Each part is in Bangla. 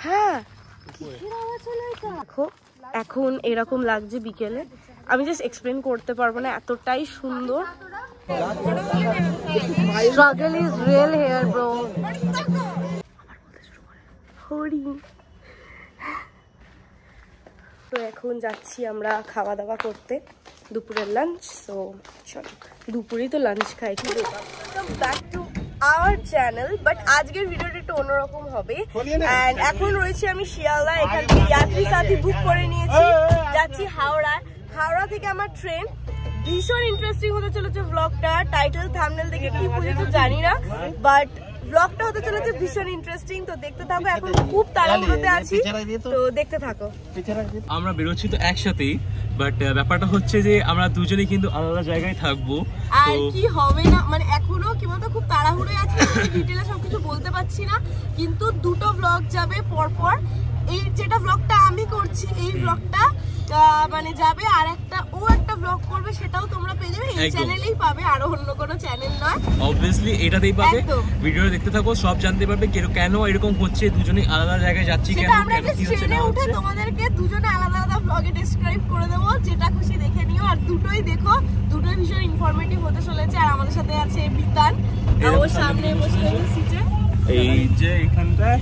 হ্যাঁ দেখো এখন এরকম লাগছে বিকেলে, আমি জাস্ট এক্সপ্লেন করতে পারবো না, এতটাই সুন্দর। Struggle is real here bro. তো এখন যাচ্ছি আমরা খাওয়া দাওয়া করতে, দুপুরের লাঞ্চ। তো চলো, দুপুরেই তো লাঞ্চ খাই কি back to our channel. But আজকের ভিডিওটা একটু অন্যরকম হবে। অ্যান্ড এখন রয়েছে আমি শিয়ালদা, এখান থেকে যাত্রী সাথী বুক করে নিয়েছি, যাচ্ছি হাওড়া। হাওড়া থেকে আমার ট্রেন। ভীষণ ইন্টারেস্টিং হতে চলেছে ব্লগটা, টাইটেল থাম্বনেল দেখে কি বুঝেছো জানি না, বাট ব্লগটা হতে চলেছে ভীষণ ইন্টারেস্টিং। তো দেখতে থাকো, এখন খুব তাড়াহুড়োতে আছি, তো দেখতে থাকো। আমরা বেরোচ্ছি তো একসাথেই, বাট ব্যাপারটা হচ্ছে যে আমরা দুজনেই কিন্তু আলাদা জায়গায় থাকবো। আর কি হবে না, মানে এখনো কি বলতো খুব তাড়াহুড়োয় আছি, ডিটেইলে সবকিছু বলতে পারছি না, কিন্তু দুটো ব্লগ যাবে পরপর। এই যেটা ব্লগটা আমি করছি, এই ব্লগটা মানে যাবে, আর একটা ও একটা ব্লগ করবে, সেটাও তোমরা পেয়ে যাবে এই চ্যানেলেই পাবে, আর অন্য কোনো চ্যানেল নয়। অবভিয়াসলি এটাতেই পাবে, ভিডিওটা দেখতে থাকো, সব জানতে পারবে কেন এরকম হচ্ছে, দুজনেই আলাদা জায়গায় যাচ্ছি কেন, আমরা একটা ট্রেনে উঠে তোমাদেরকে দুজনে আলাদা আলাদা ব্লগে ডেসক্রাইব করে দেবো, যেটা খুশি দেখে নিও। আর দুটোই দেখো, দুটোই ভীষণ ইনফরমেটিভ হতে চলেছে। আর আমাদের সাথে আছে বিতান, ওর সামনে বসে রয়েছে সিটে, এই যে এখানটায়।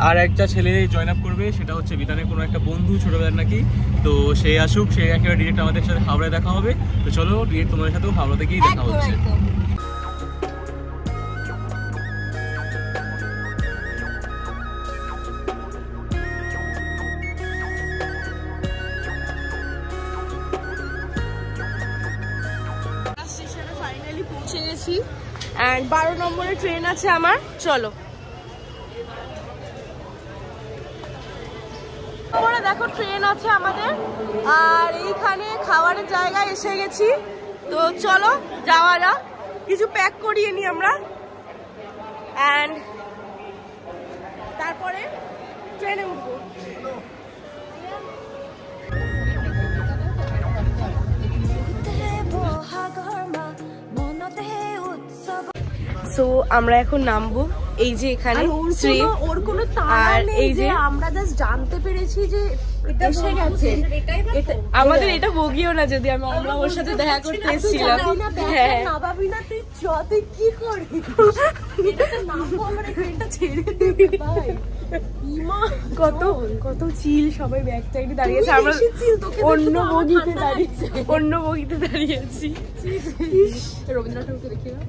আর একটা ছেলে জয়েন আপ করবে, সেটা হচ্ছে বিতানের কোনো একটা বন্ধু ছোটবেলার নাকি, তো সে আসুক, সে একেবারে ডিরেক্ট আমাদের সাথে হাওড়ায় দেখা হবে। তো চলো ডিরেক্ট তোমাদের সাথেও হাওড়া থেকেই দেখা হচ্ছে। স্টেশনে ফাইনালি পৌঁছে গেছি, অ্যান্ড 12 নম্বরের ট্রেন আছে আমার। চলো দেখো, ট্রেন আছে আমাদের, আর এইখানে খাবারের জায়গায় এসে গেছি। তো চলো যাওয়া যাক, কিছু প্যাক করিয়ে নি আমরা, অ্যান্ড তারপরে ট্রেনে উঠবো। সো আমরা এখন নামবো, এই যে এখানে ওর কোনো আর এই যে আমরা জাস্ট জানতে পেরেছি যে এটা এসে গেছে, আমাদের এটা বগিও না, যদি আমরা ওর সাথে দেখা করতে এসেছিলাম। হ্যাঁ নাবাবি না, তুই তুই কি করবি, এটা নামবো আমরা, ট্রেনটা ছেড়ে দিবি ভাই। ইমা কত কত চিল, সবাই ব্যাক সাইডে দাঁড়িয়েছে, আমরা অন্য বগিতে দাঁড়িয়েছি। রবীন্দ্রনাথ ঠাকুরকে দেখি না,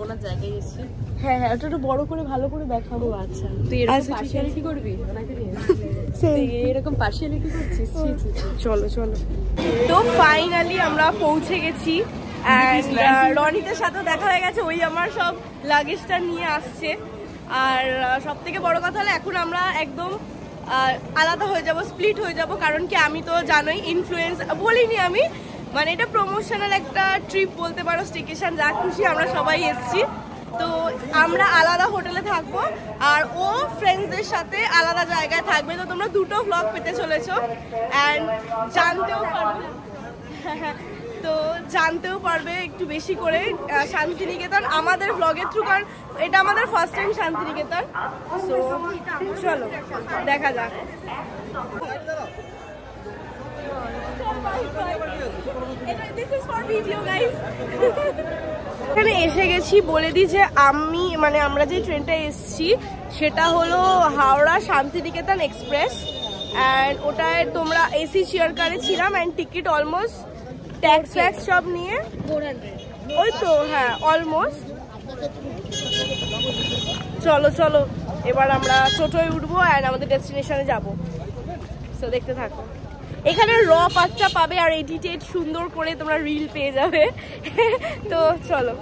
ওনার জায়গায় এসেছি। হ্যাঁ হ্যাঁ, ওটা একটু বড় করে ভালো করে দেখাবো। আচ্ছা তুই এরকম পার্সিয়ালিটি করবি ওনাকে নিয়ে, এরকম পার্সিয়ালিটি করছিস? চলো চলো। তো ফাইনালি আমরা পৌঁছে গেছি, অ্যান্ড রনিতের সাথেও দেখা হয়ে গেছে, ওই আমার সব লাগেজটা নিয়ে আসছে। আর সব থেকে বড় কথা হলো এখন আমরা একদম আলাদা হয়ে যাব, স্প্লিট হয়ে যাব, কারণ কি আমি তো জানোই ইনফ্লুয়েন্স বলিনি আমি, মানে এটা প্রমোশনাল একটা ট্রিপ বলতে পারো, স্টেকেশন যা খুশি, আমরা সবাই এসছি। তো আমরা আলাদা হোটেলে থাকবো, আর ও ফ্রেন্ডসদের সাথে আলাদা জায়গায় থাকবে। তো তোমরা দুটো ভ্লগ পেতে চলেছো, অ্যান্ড জানতেও পারবে, তো জানতেও পারবে একটু বেশি করে শান্তিনিকেতন আমাদের ভ্লগের থ্রু, কারণ এটা আমাদের ফার্স্ট টাইম শান্তিনিকেতন। সো চলো দেখা যাক। এখানে এসে গেছি, বলে দিই যে আমরা যে ট্রেনটা এসছি সেটা হলো হাওড়া শান্তিনিকেতন এক্সপ্রেস, অ্যান্ড ওটায় তোমরা এসি চেয়ার কারে ছিলাম, and ticket almost tax fax সব নিয়ে 400, ওই তো হ্যাঁ অলমোস্ট। চলো চলো এবার আমরা টোটোয় উঠবো, অ্যান্ড আমাদের ডেস্টিনেশনে যাবো। তো দেখতে থাকো, এখানে র পার্টটা পাবে, আর এডিটেড সুন্দর করে তোমরা রিল পেয়ে যাবে। তো চলো।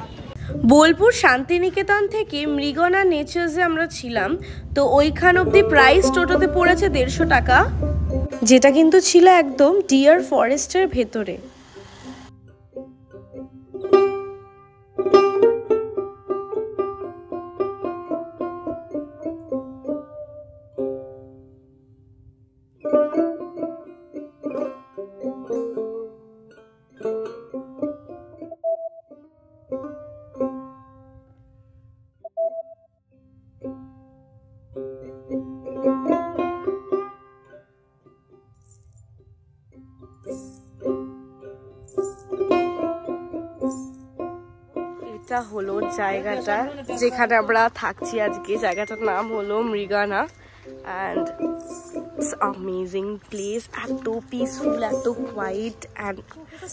বোলপুর শান্তিনিকেতন থেকে মৃগনা নেচার্সে আমরা ছিলাম, তো ওইখান অব্দি প্রাইস টোটোতে পড়েছে 150 টাকা, যেটা কিন্তু ছিল একদম ডিয়ার ফরেস্টের ভেতরে। এটা হলো জায়গাটা যেখানে আমরা থাকছি আজকে। জায়গাটার নাম হলো মৃগানা অ্যান্ড ইটস অ্যামেজিং প্লেস। এত পিসফুল, এত হোয়াইট অ্যান্ড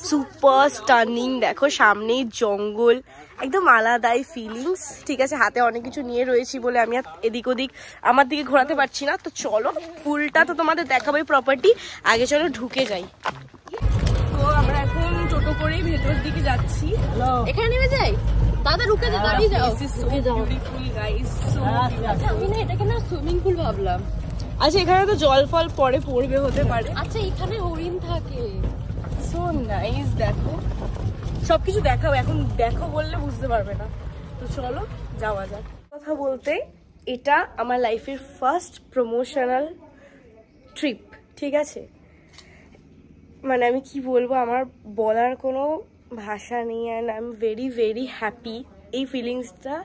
সুপার স্টানিং। দেখো সামনেই জঙ্গল, একদম আলাদাই ফিলিংস। ঠিক আছে, হাতে অনেক কিছু নিয়ে রয়েছি বলে আমি আর এদিক ওদিক আমার দিকে ঘোরাতে পারছি না। তো চলো ফুলটা তো তোমাদের দেখাবোই প্রপার্টি, আগে চলো ঢুকে যাই। তো আমরা এখন টোটো করেই ভেতর দিকে যাচ্ছি। এখানে নেমে যাই দাদা, রুকে যাও, দাঁড়িয়ে যাও। বিউটিফুল গাইস, সো আমি না এটাকে না সুইমিং পুল ভাবলাম। আচ্ছা এখানে তো জল ফল পরে পড়বে, হতে পারে। আচ্ছা এখানে হরিণ থাকে, সো নাইস। দেখো সবকিছু দেখাও, এখন দেখো বললে বুঝতে পারবে না। তো চলো যাওয়া যাক। কথা বলতে এটা আমার লাইফের ফার্স্ট প্রমোশনাল ট্রিপ। ঠিক আছে, মানে আমি কি বলবো, আমার বলার কোনো ভাষা নেই and I am very very happy. এই ফিলিংসটা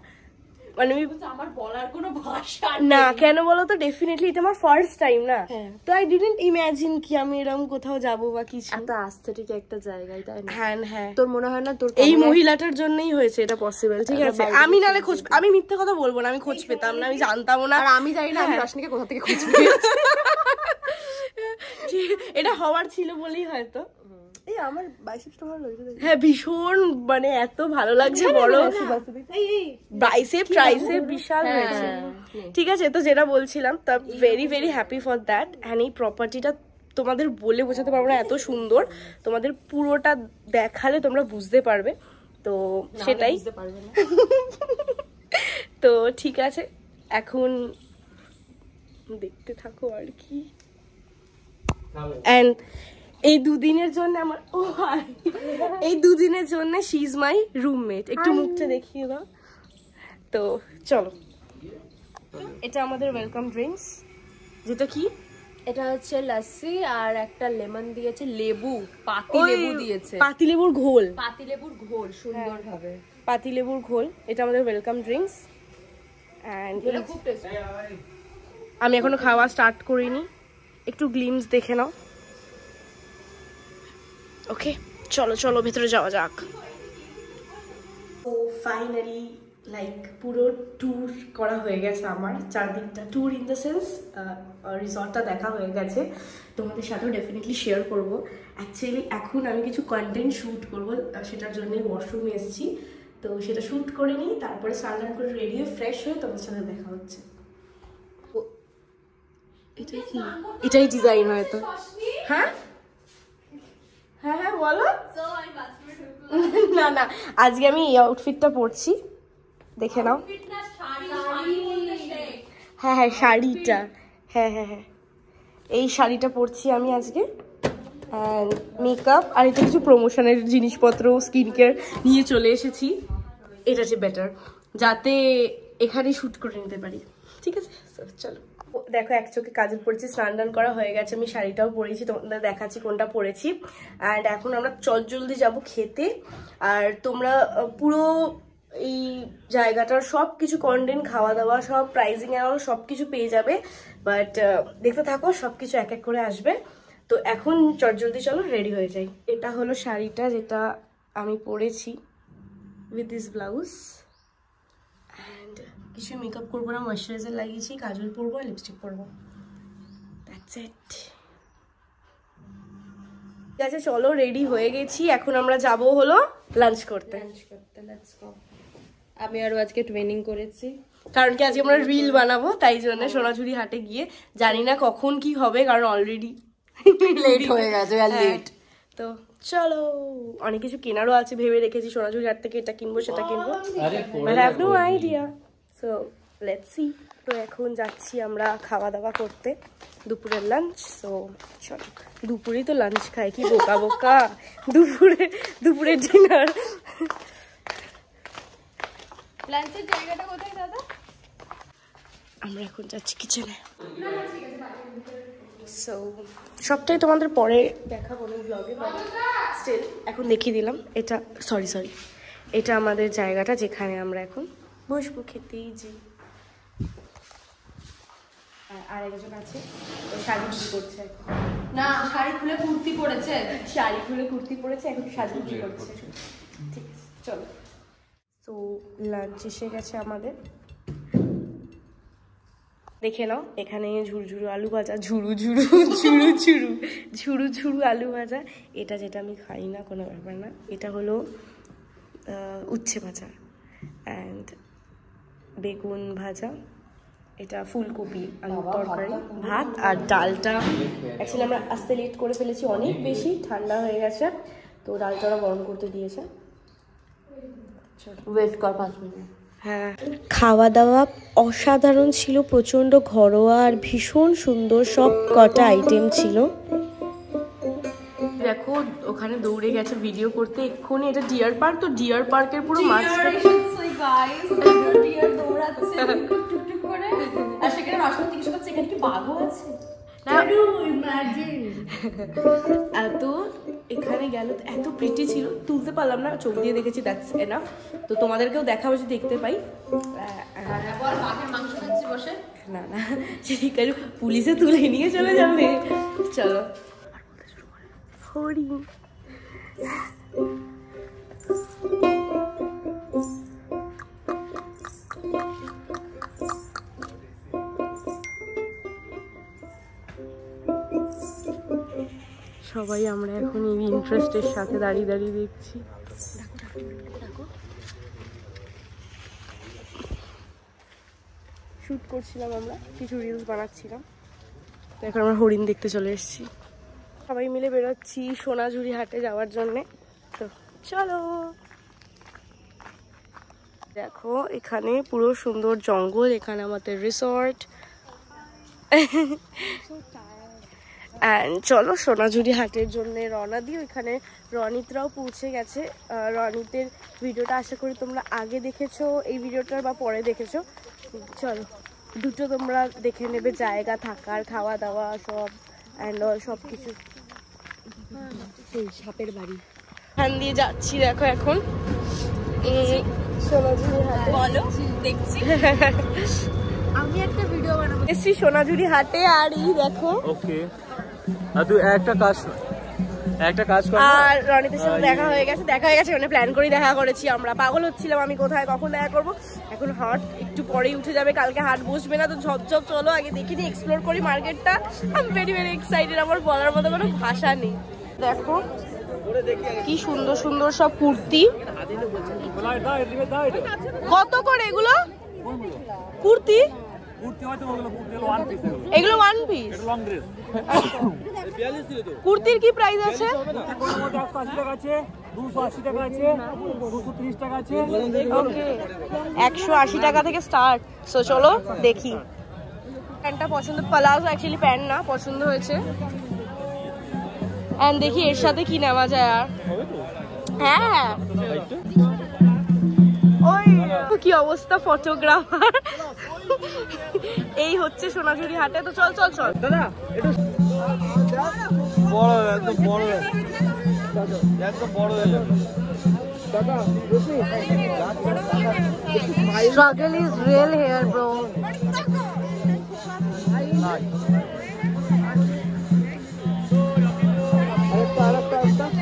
মানে আমি আমার বলার কোনো ভাষা না, কেন বলো তো, ডেফিনেটলি এটা আমার ফার্স্ট টাইম না, তো আই ডিডন্ট ইমাজিন কি আমি এরকম কোথাও যাবো বা কিছু। এত আস্থেটিক একটা জায়গায়, তাই না? হ্যাঁ হ্যাঁ, তোর মনে হয় না তোর এই মহিলাটার জন্যই হয়েছে এটা পসিবল? ঠিক আছে, আমি নালে খোঁজ, আমি মিথ্যে কথা বলবো না, আমি খোঁজ পেতাম না, আমি জানতামও না। আর আমি জানি না আমি রশনিকে কোথা থেকে খুঁজে পেয়েছি। এটা হওয়ার ছিল বলেই হয়তো। এই আমার বাইসেপসটা ভালো লাগছে। হ্যাঁ ভীষণ, মানে এত ভালো লাগছে। বড় বাইসেপ ট্রাইসেপ বিশাল হয়েছে। ঠিক আছে, তো যেটা বলছিলাম, তা very very happy for that. And এই প্রপার্টিটা তোমাদের বলে বোঝাতে পারবো না, এত সুন্দর। তোমাদের পুরোটা দেখালে তোমরা বুঝতে পারবে, তো সেটাই। তো ঠিক আছে, এখন দেখতে থাকো আর কি। অ্যান্ড এই দুদিনের জন্য আমার এই দুদিনের জন্য শি ইজ মাই রুমমেট। একটু মুখটা দেখিয়ে দাও। তো চলো, এটা আমাদের ওয়েলকাম ড্রিঙ্কস, যেটা কি এটা হচ্ছে লস্যি আর একটা লেমন দিয়েছে, লেবু, পাতি লেবু দিয়েছে, পাতিলেবুর ঘোল। পাতি লেবুর ঘোল সুন্দর ভাবে, পাতিলেবুর ঘোল। এটা আমাদের ওয়েলকাম ড্রিঙ্কস। অ্যান্ড খুব টেস্টি। আমি এখনো খাওয়া স্টার্ট করিনি, একটু গ্লিমস দেখে নাও। ওকে চলো চলো ভেতরে যাওয়া যাক। তো ফাইনালি লাইক পুরো ট্যুর করা হয়ে গেছে আমার, চারদিকটা ট্যুর ইন দ্য সেন্স রিসর্টটা দেখা হয়ে গেছে। তোমাদের সাথেও ডেফিনেটলি শেয়ার করবো। অ্যাকচুয়ালি এখন আমি কিছু কন্টেন্ট শ্যুট করবো, সেটার জন্যই ওয়াশরুমে এসেছি। তো সেটা শ্যুট করে নিই, তারপরে স্নান করে রেডি হয়ে ফ্রেশ হয়ে তোমাদের সাথে দেখা হচ্ছে। এটাই কি, এটাই ডিজাইন হয়তো। হ্যাঁ হ্যাঁ হ্যাঁ বলো। না না, আজকে আমি এই আউটফিটটা পরছি, দেখে নাও। হ্যাঁ হ্যাঁ শাড়িটা, হ্যাঁ হ্যাঁ হ্যাঁ এই শাড়িটা পরছি আমি আজকে। অ্যান্ড মেকআপ আর এটা কিছু প্রমোশনের জিনিসপত্র, স্কিন কেয়ার নিয়ে চলে এসেছি। এটা হচ্ছে বেটার, যাতে এখানেই শ্যুট করে নিতে পারি। ঠিক আছে চলো। দেখো এক চোখে কাজল পরেছি, স্নান টান করা হয়ে গেছে, আমি শাড়িটাও পরেছি, তোমাদের দেখাচ্ছি কোনটা পরেছি। অ্যান্ড এখন আমরা চটজলদি যাব খেতে। আর তোমরা পুরো এই জায়গাটার সব কিছু কন্টেন্ট, খাওয়া দাওয়া, সব প্রাইজিং এর সব কিছু পেয়ে যাবে। বাট দেখতে থাকো, সব কিছু এক এক করে আসবে। তো এখন চটজলদি চলো রেডি হয়ে যাই। এটা হলো শাড়িটা যেটা আমি পরেছি উইথ দিস ব্লাউজ। অ্যান্ড কিছু মেকআপ করবো না, ময়শ্চারাইজার লাগিয়েছি, কাজল পরবো আর লিপস্টিক পরবো, দ্যাটস ইট। ঠিক আছে চলো রেডি হয়ে গেছি, এখন আমরা যাব হলো লাঞ্চ করতে। Let's go. আমি আরো আজকে ট্রেনিং করেছি, কারণ কি আজকে আমরা রিল বানাবো, তাই জন্য সোনাঝুরি হাটে গিয়ে জানি না কখন কি হবে, কারণ অলরেডি লেট হয়ে গেছে। লেট তো চলো, অনেক কিছু কেনারও আছে, ভেবে রেখেছি সোনাঝুরি হাট থেকে এটা কিনবো সেটা কিনবো, but I have no idea. So let's see. তো এখন যাচ্ছি আমরা খাওয়া দাওয়া করতে, দুপুরের লাঞ্চ। সো চলো, দুপুরেই তো লাঞ্চ খাই, কি বোকা বোকা, দুপুরের ডিনার। লাঞ্চের জায়গাটা কোথায় দাদা? আমরা এখন যাচ্ছি কিচেনে। সো সবটাই তোমাদের পরে দেখাবো ব্লগে, বাট স্টিল এখন দেখিয়ে দিলাম। এটা সরি এটা আমাদের জায়গাটা যেখানে আমরা এখন বসবো খেতেই। যে আর একজন আছে, শাড়ি করছে এখন। না, শাড়ি খুলে কুর্তি পরেছে, শাড়ি খুলে কুর্তি পরেছে, এখন সাজুগুজি করছে। ঠিক আছে চলো। তো সো লাঞ্চ এসে গেছে আমাদের, দেখে নাও এখানে ঝুরঝুরু আলু ভাজা, ঝুরু আলু ভাজা। এটা যেটা আমি খাই না, কোনো ব্যাপার না। এটা হলো উচ্ছে ভাজা অ্যান্ড বেগুন ভাজা, এটা ফুলকপি আলুর তরকারি, ভাত আর ডালটা অ্যাকচুয়ালি আমরা আস্তে লেট করে ফেলেছি, অনেক বেশি ঠান্ডা হয়ে গেছে, তো ডালটা ওরা গরম করতে দিয়েছে। ওয়েট কর 5 মিনিট। হ্যাঁ, খাওয়া দাওয়া অসাধারণ ছিল, প্রচণ্ড ঘরোয়া আর ভীষণ সুন্দর সব কটা আইটেম ছিল। দেখো ওখানে দৌড়ে গেছে ভিডিও করতে এক্ষুনি। এটা ডিয়ার পার্ক, তো ডিয়ার পার্কের পুরো মাঝখানে এত এখানে গেল, এত প্রিটি ছিল, তুলতে পারলাম না, চোখ দিয়ে দেখেছি, দ্যাটস এনাফ। তো তোমাদেরকেও দেখাবো যদি দেখতে পাই। না না ঠিক আছে, পুলিশে তুলে নিয়ে চলে যাবে। চলো হরিণ, সবাই আমরা এখন এই ইন্টারেস্টের সাথে দাঁড়িয়ে দাঁড়িয়ে দেখছি। শুট করছিলাম আমরা, কিছু রিলস বানাচ্ছিলাম, তো এখন আমরা হরিণ দেখতে চলে এসেছি। সবাই মিলে বেরোচ্ছি সোনাঝুরি হাটে যাওয়ার জন্যে, তো চলো। দেখো এখানে পুরো সুন্দর জঙ্গল, এখানে আমাদের রিসর্ট। চলো সোনাঝুরি হাটের জন্য রওনা দিই। ওইখানে রনিতরাও পৌঁছে গেছে। রনিতের ভিডিওটা আশা করি তোমরা আগে দেখেছো এই ভিডিওটার বা পরে দেখেছো। চলো দুটো তোমরা দেখে নেবে, জায়গা থাকার, খাওয়া দাওয়া সব অ্যান্ড অল সব কিছু। সেই সাপের বাড়ি এখান দিয়ে যাচ্ছি। দেখো এখন সোনাঝুরি হাটে, বলো দেখছি আমি একটা ভিডিও বানাবো, এসছি সোনাঝুরি হাটে। আর এই দেখো ওকে, আর তুই একটা কাজ কর। আর রনিতের সাথে দেখা হয়ে গেছে, মানে প্ল্যান করে দেখা করেছি আমরা। পাগল হচ্ছিলাম আমি কোথায় কখন দেখা করবো। এখন হাট একটু পরেই উঠে যাবে, কালকে হাট বসবে না, তো ঝপঝপ চলো আগে দেখে নিই, এক্সপ্লোর করি মার্কেটটা। I am very very excited, আমার বলার মতো কোনো ভাষা নেই। দেখো কি সুন্দর সুন্দর সব কুর্তি, কত করে এগুলো কুর্তি? এগুলো ওয়ান পিস কুর্তির কি প্রাইস আছে? 180 টাকা থেকে স্টার্ট। সো চলো দেখি। প্যান্টটা পছন্দ, প্লাজো অ্যাকচুয়ালি প্যান্ট না, পছন্দ হয়েছে। এন্ড দেখি এর সাথে কি নেওয়া যায়। আর হ্যাঁ ওই কি অবস্থা, ফটোগ্রাফার। এই হচ্ছে সোনাঝুরি হাটে, তো চল চল চল দাদা। একটু বড় একদম বড় দাদা। Struggle is real here, bro.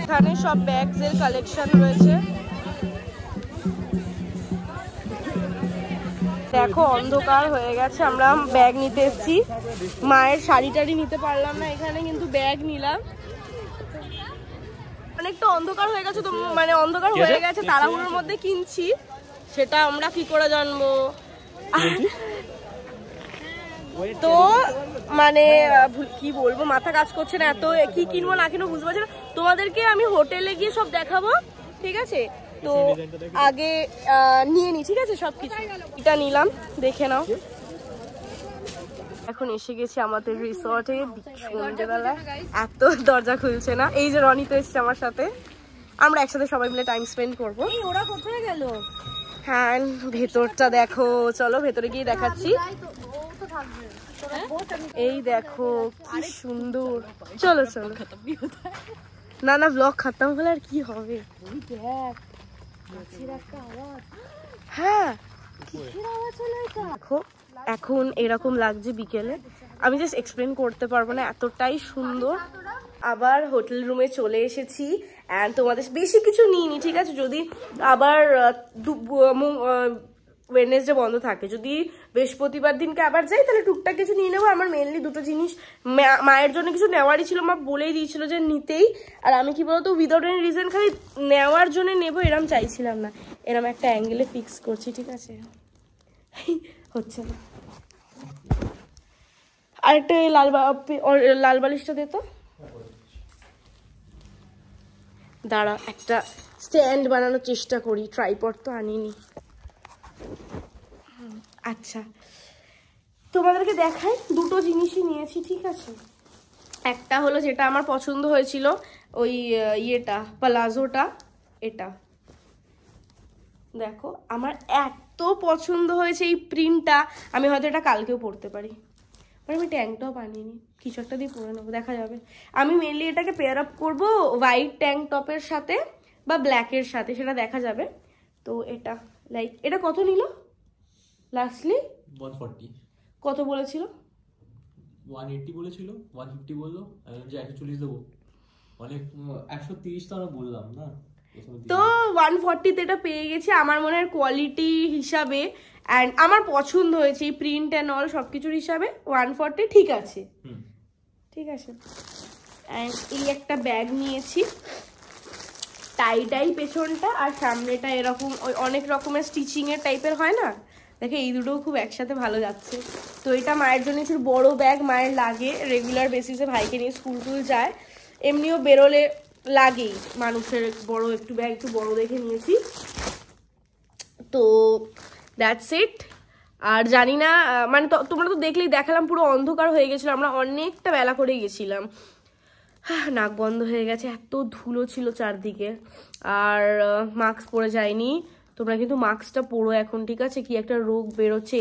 এখানে সব ব্যাগস এর কালেকশন রয়েছে। দেখো অন্ধকার হয়ে গেছে, আমরা ব্যাগ নিতে এসেছি। মায়ের শাড়ি টাড়ি নিতে পারলাম না এখানে, কিন্তু ব্যাগ নিলাম। অনেকটা অন্ধকার হয়ে গেছে, তো মানে অন্ধকার হয়ে গেছে, তাড়াহুড়োর মধ্যে কিনছি, সেটা আমরা কি করে জানবো। তো মানে কি বলবো, মাথা কাজ করছে না, এত কি কিনবো না কিনবো বুঝতে পারছি না। তোমাদেরকে আমি হোটেলে গিয়ে সব দেখাবো, ঠিক আছে? তো আগে নিয়ে নি, ঠিক আছে সবকিছু। এটা নিলাম, দেখে নাও। এখন এসে গেছি আমাদের রিসর্টে সন্ধ্যেবেলা। এত দরজা খুলছে না। এই যে রনি তো এসছে আমার সাথে, আমরা একসাথে সবাই মিলে টাইম স্পেন্ড করবো। ওরা কোথায় গেল? হ্যাঁ ভেতরটা দেখো, চলো ভেতরে গিয়ে দেখাচ্ছি। এই দেখো কি সুন্দর, চলো চলো। না না ব্লগ খতম হলে আর কি হবে। হ্যাঁ দেখো এখন এরকম লাগছে বিকেলে, আমি জাস্ট এক্সপ্লেন করতে পারবো না, এতটাই সুন্দর। আবার হোটেল রুমে চলে এসেছি অ্যান্ড তোমাদের বেশি কিছু নিইনি, ঠিক আছে? যদি আবার ওয়েডনেসডে বন্ধ থাকে, যদি বৃহস্পতিবার দিনকে আবার যাই তাহলে টুকটাক কিছু নিয়ে নেবো। আমার মেনলি দুটো জিনিস মায়ের জন্য কিছু নেওয়ারই ছিল, মা বলেই দিয়েছিল যে নিতেই। আর আমি কি বলতো উইদাউট এনি রিজন খালি নেওয়ার জন্য নেবো এরম চাইছিলাম না, এরম একটা অ্যাঙ্গেলে ফিক্স করছি, ঠিক আছে? হচ্ছে না। আরেকটা লাল বালিশটা দে তো। দাঁড়া একটা স্ট্যান্ড বানানোর চেষ্টা করি, ট্রাইপড তো আনিনি। আচ্ছা তোমাদেরকে দেখাই, দুটো জিনিসই নিয়েছি, ঠিক আছে? একটা হলো যেটা আমার পছন্দ হয়েছিল, ওই ইয়েটা প্লাজোটা, এটা দেখো আমার এত পছন্দ হয়েছে এই প্রিন্টটা, আমি হয়তো এটা কালকেও পরতে পারি। আমি ট্যাঙ্ক টপ আনিনি, কিছু একটা দিয়ে পরে নেবো, দেখা যাবে। আমি মেনলি এটাকে পেয়ার আপ করবো হোয়াইট ট্যাঙ্ক টপের সাথে বা ব্ল্যাকের সাথে, সেটা দেখা যাবে। তো এটা লাইক এটা কত নিল লাস্টলি? 140। কত বলেছিল? 180 বলেছিল, 150 বললো, আমি যে 140 দেবো, অনেক 130 তো আমরা বললাম না, তো 140 এটা পেয়ে গেছি আমার মনে হয় কোয়ালিটি হিসাবে, অ্যান্ড আমার পছন্দ হয়েছে এই প্রিন্ট অ্যান্ড অল সবকিছুর হিসাবে 140 ঠিক আছে, ঠিক আছে। অ্যান্ড এই একটা ব্যাগ নিয়েছি, টাই পেছনটা আর সামনেটা এরকম ওই অনেক রকমের স্টিচিং এর টাইপের হয় না, দেখে এই দুটোও খুব একসাথে ভালো যাচ্ছে। তো এটা মায়ের জন্য একটু বড় ব্যাগ, মায়ের লাগে রেগুলার বেসিসে, ভাইকে নিয়ে স্কুল টুল যায়, এমনিও বেরোলে লাগেই মানুষের বড় একটু ব্যাগ, একটু বড় দেখে নিয়েছি। তো দ্যাটস ইট। আর জানি না মানে তোমরা তো দেখলেই, দেখালাম পুরো অন্ধকার হয়ে গেছিলো, আমরা অনেকটা বেলা করে গেছিলাম, নাক বন্ধ হয়ে গেছে, এত ধুলো ছিল চারদিকে। আর মাস্ক পরে যায়নি, তোমরা কিন্তু মাস্কটা পরো এখন, ঠিক আছে? কি একটা রোগ বেরোচ্ছে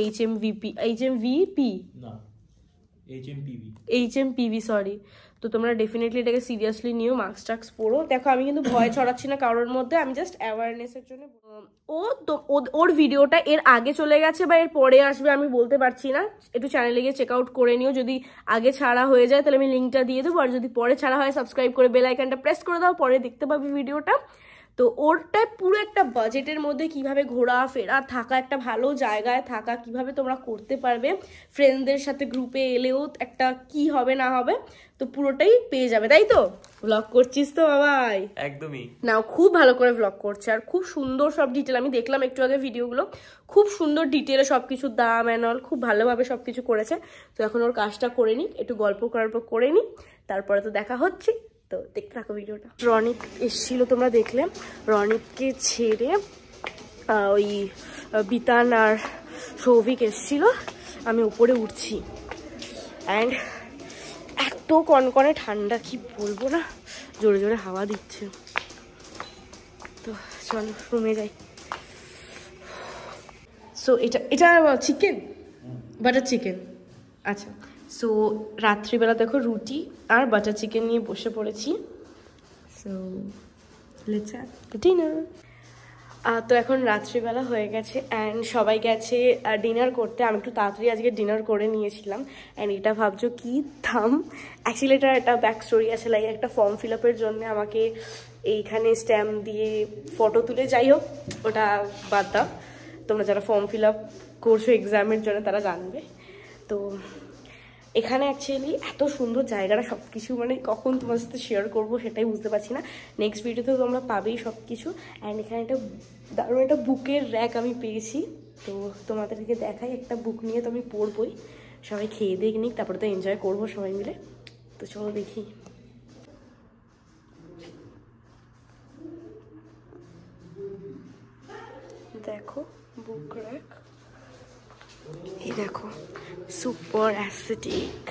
এইচএমপিভি সরি। তো তোমরা ডেফিনেটলি এটাকে সিরিয়াসলি নিও, মাস্ক টাস্ক পরো। দেখো আমি কিন্তু ভয় ছড়াচ্ছি না কারোর মধ্যে, আমি জাস্ট অ্যাওয়ারনেসের জন্য। ওর ভিডিওটা এর আগে চলে গেছে বা এর পরে আসবে আমি বলতে পারছি না, একটু চ্যানেলে গিয়ে চেক আউট করে নিও, যদি আগে ছাড়া হয়ে যায় তাহলে আমি লিঙ্কটা দিয়ে দেবো, আর যদি পরে ছাড়া হয় সাবস্ক্রাইব করে বেল আইকনটা প্রেস করে দাও, পরে দেখতে পাবে ভিডিওটা। তো ওরটায় পুরো একটা বাজেটের মধ্যে কিভাবে ঘোরাফেরা থাকা, একটা ভালো জায়গায় থাকা কিভাবে তোমরা করতে পারবে, ফ্রেন্ডদের সাথে গ্রুপে এলেও একটা কি হবে না হবে, তো পুরোটাই পেয়ে যাবে, তাই তো? ব্লগ করছিস তো বাবাই? একদমই না, খুব ভালো করে ব্লগ করছে আর খুব সুন্দর সব ডিটেল, আমি দেখলাম একটু আগে ভিডিওগুলো, খুব সুন্দর ডিটেলে সব কিছুর দাম অ্যান্ড অল খুব ভালোভাবে সব কিছু করেছে। তো এখন ওর কাজটা করে নিই, একটু গল্প করার পর করে নিই, তারপরে তো দেখা হচ্ছে। তো দেখতে থাকো ভিডিওটা। রনিক এসেছিল, তোমরা দেখলে, রনিককে ছেড়ে ওই বিতান আর সৌভিক এসেছিল, আমি উপরে উঠছি, অ্যান্ড এত কনকনে ঠান্ডা কি বলবো না, জোরে জোরে হাওয়া দিচ্ছে। তো চলো রুমে যাই। সো এটা চিকেন, বাটার চিকেন, আচ্ছা। সো রাত্রিবেলা দেখো রুটি আর বাটার চিকেন নিয়ে বসে পড়েছি। So let's have the dinner. তো এখন রাত্রিবেলা হয়ে গেছে অ্যান্ড সবাই গেছে ডিনার করতে, আমি একটু তাড়াতাড়ি আজকে ডিনার করে নিয়েছিলাম। অ্যান্ড এটা ভাবছো কি থাম, অ্যাকচুয়ালি এটা একটা ব্যাক স্টোরি আছে, লাইক একটা ফর্ম ফিল আপের জন্য আমাকে এইখানে স্ট্যাম্প দিয়ে ফটো তুলে, যাই হোক ওটা বাদ দাও, তোমরা যারা ফর্ম ফিল আপ করছো এক্সামের জন্য তারা জানবে। তো এখানে অ্যাকচুয়ালি এত সুন্দর জায়গাটা, সব কিছু মানে কখন তোমার সাথে শেয়ার করবো সেটাই বুঝতে পারছি না, নেক্সট ভিডিওতেও তোমরা পাবেই সব কিছু। অ্যান্ড এখানে একটা দারুণ একটা বুকের র্যাক আমি পেয়েছি, তো তোমাদেরকে দেখাই, একটা বুক নিয়ে তো আমি পড়বই, সবাই খেয়ে দিয়ে নিক, তারপরে তো এনজয় করবো সবাই মিলে। তো চলো দেখি। দেখো বুক র্যাক, এই দেখো সুপার অ্যাসথেটিক।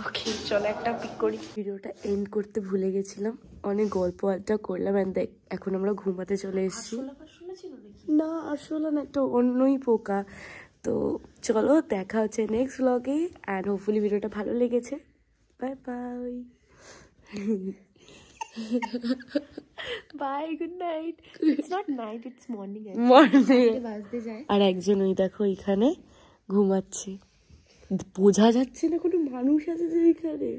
ওকে চলো একটা পিক করি। ভিডিওটা এন্ড করতে ভুলে গেছিলাম, অনেক গল্প আড্ডা করলাম, অ্যান্ড দেখ এখন আমরা ঘুমাতে চলে এসেছি। না আরশোলা না, একটা অন্যই পোকা। তো চলো দেখা হচ্ছে নেক্সট ব্লগে, অ্যান্ড হোপফুলি ভিডিওটা ভালো লেগেছে। Bye bye bye, good night. It's not night, it's morning. Morning. বাজতে যায়। আর একজন ওই দেখো এখানে ঘুমাচ্ছে, বোঝা যাচ্ছে না কোনো মানুষ আছে যে এখানে।